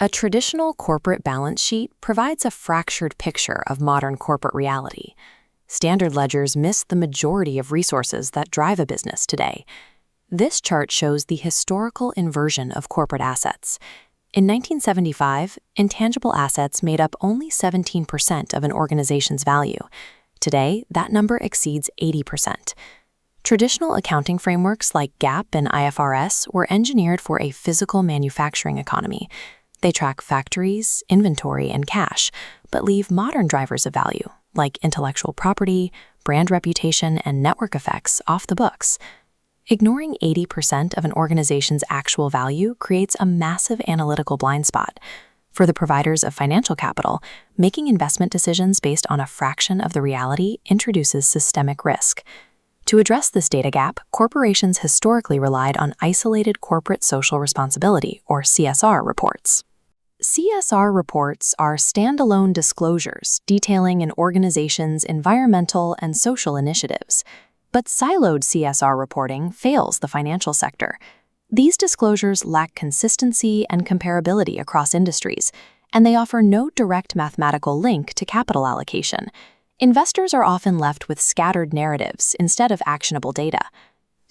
A traditional corporate balance sheet provides a fractured picture of modern corporate reality. Standard ledgers miss the majority of resources that drive a business today. This chart shows the historical inversion of corporate assets. In 1975, intangible assets made up only 17% of an organization's value. Today, that number exceeds 80%. Traditional accounting frameworks like GAAP and IFRS were engineered for a physical manufacturing economy. They track factories, inventory, and cash, but leave modern drivers of value, like intellectual property, brand reputation, and network effects, off the books. Ignoring 80% of an organization's actual value creates a massive analytical blind spot. For the providers of financial capital, making investment decisions based on a fraction of the reality introduces systemic risk. To address this data gap, corporations historically relied on isolated corporate social responsibility, or CSR, reports. CSR reports are standalone disclosures detailing an organization's environmental and social initiatives. But siloed CSR reporting fails the financial sector. These disclosures lack consistency and comparability across industries, and they offer no direct mathematical link to capital allocation. Investors are often left with scattered narratives instead of actionable data.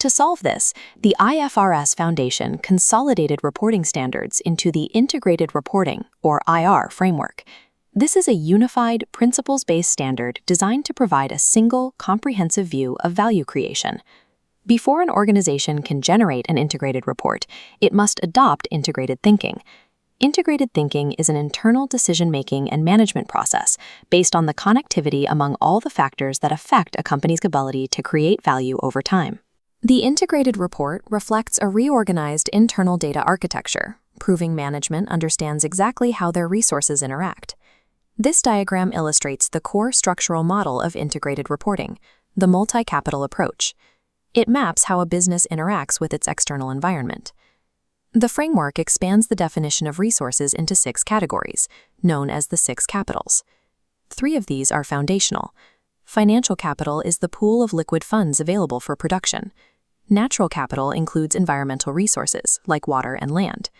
To solve this, the IFRS Foundation consolidated reporting standards into the Integrated Reporting, or IR, framework. This is a unified, principles-based standard designed to provide a single, comprehensive view of value creation. Before an organization can generate an integrated report, it must adopt integrated thinking. Integrated thinking is an internal decision-making and management process based on the connectivity among all the factors that affect a company's ability to create value over time. The integrated report reflects a reorganized internal data architecture, proving management understands exactly how their resources interact. This diagram illustrates the core structural model of integrated reporting, the multi-capital approach. It maps how a business interacts with its external environment. The framework expands the definition of resources into 6 categories, known as the 6 capitals. 3 of these are foundational. Financial capital is the pool of liquid funds available for production. Natural capital includes environmental resources, like water and land.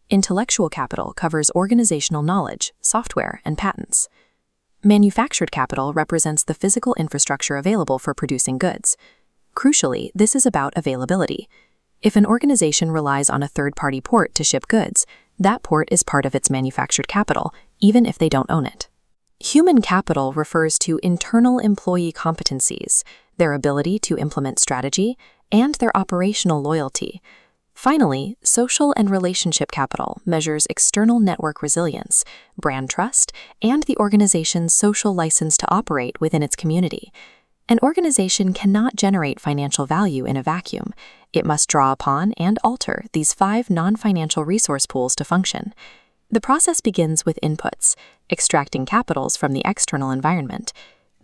Intellectual capital covers organizational knowledge, software, and patents. Manufactured capital represents the physical infrastructure available for producing goods. Crucially, this is about availability. If an organization relies on a third-party port to ship goods, that port is part of its manufactured capital, even if they don't own it. Human capital refers to internal employee competencies, their ability to implement strategy, and their operational loyalty. Finally, social and relationship capital measures external network resilience, brand trust, and the organization's social license to operate within its community. An organization cannot generate financial value in a vacuum. It must draw upon and alter these 5 non-financial resource pools to function. The process begins with inputs, extracting capitals from the external environment.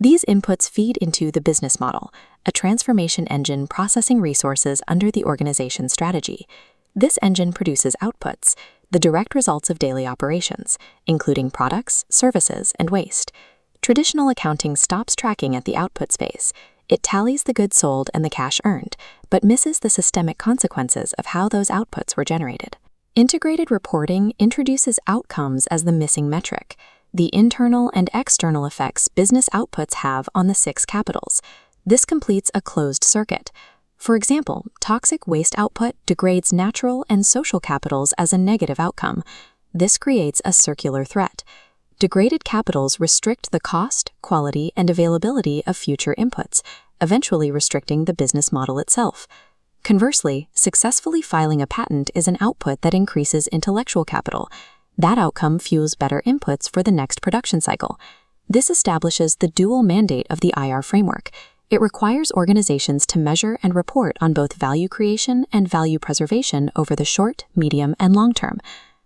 These inputs feed into the business model, a transformation engine processing resources under the organization's strategy. This engine produces outputs, the direct results of daily operations, including products, services, and waste. Traditional accounting stops tracking at the output space. It tallies the goods sold and the cash earned, but misses the systemic consequences of how those outputs were generated. Integrated reporting introduces outcomes as the missing metric, the internal and external effects business outputs have on the 6 capitals. This completes a closed circuit. For example, toxic waste output degrades natural and social capitals as a negative outcome. This creates a circular threat. Degraded capitals restrict the cost, quality, and availability of future inputs, eventually restricting the business model itself. Conversely, successfully filing a patent is an output that increases intellectual capital. That outcome fuels better inputs for the next production cycle. This establishes the dual mandate of the IR framework. It requires organizations to measure and report on both value creation and value preservation over the short, medium, and long term.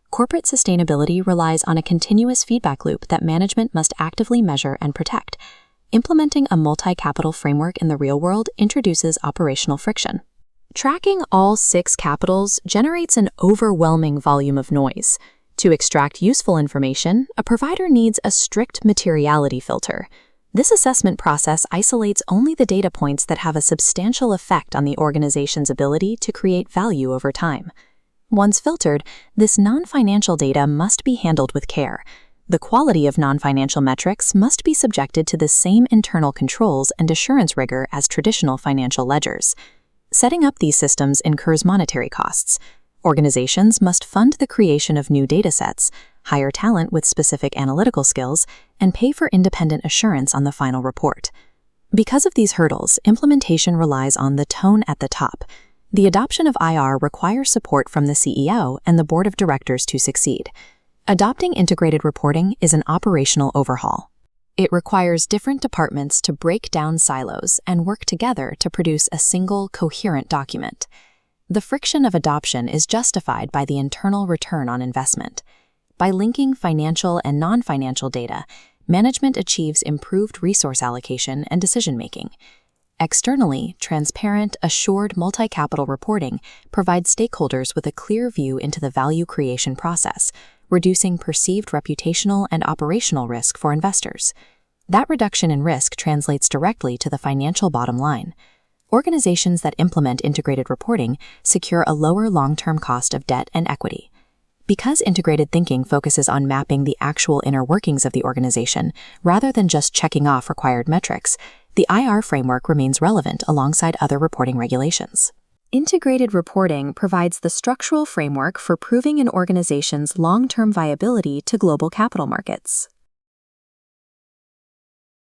Corporate sustainability relies on a continuous feedback loop that management must actively measure and protect. Implementing a multi-capital framework in the real world introduces operational friction. Tracking all 6 capitals generates an overwhelming volume of noise. To extract useful information, a provider needs a strict materiality filter. This assessment process isolates only the data points that have a substantial effect on the organization's ability to create value over time. Once filtered, this non-financial data must be handled with care. The quality of non-financial metrics must be subjected to the same internal controls and assurance rigor as traditional financial ledgers. Setting up these systems incurs monetary costs. Organizations must fund the creation of new datasets, hire talent with specific analytical skills, and pay for independent assurance on the final report. Because of these hurdles, implementation relies on the tone at the top. The adoption of IR requires support from the CEO and the board of directors to succeed. Adopting integrated reporting is an operational overhaul. It requires different departments to break down silos and work together to produce a single, coherent document. The friction of adoption is justified by the internal return on investment. By linking financial and non-financial data, management achieves improved resource allocation and decision-making. Externally, transparent, assured multi-capital reporting provides stakeholders with a clear view into the value creation process, reducing perceived reputational and operational risk for investors. That reduction in risk translates directly to the financial bottom line. Organizations that implement integrated reporting secure a lower long-term cost of debt and equity. Because integrated thinking focuses on mapping the actual inner workings of the organization rather than just checking off required metrics, the IR framework remains relevant alongside other reporting regulations. Integrated reporting provides the structural framework for proving an organization's long-term viability to global capital markets.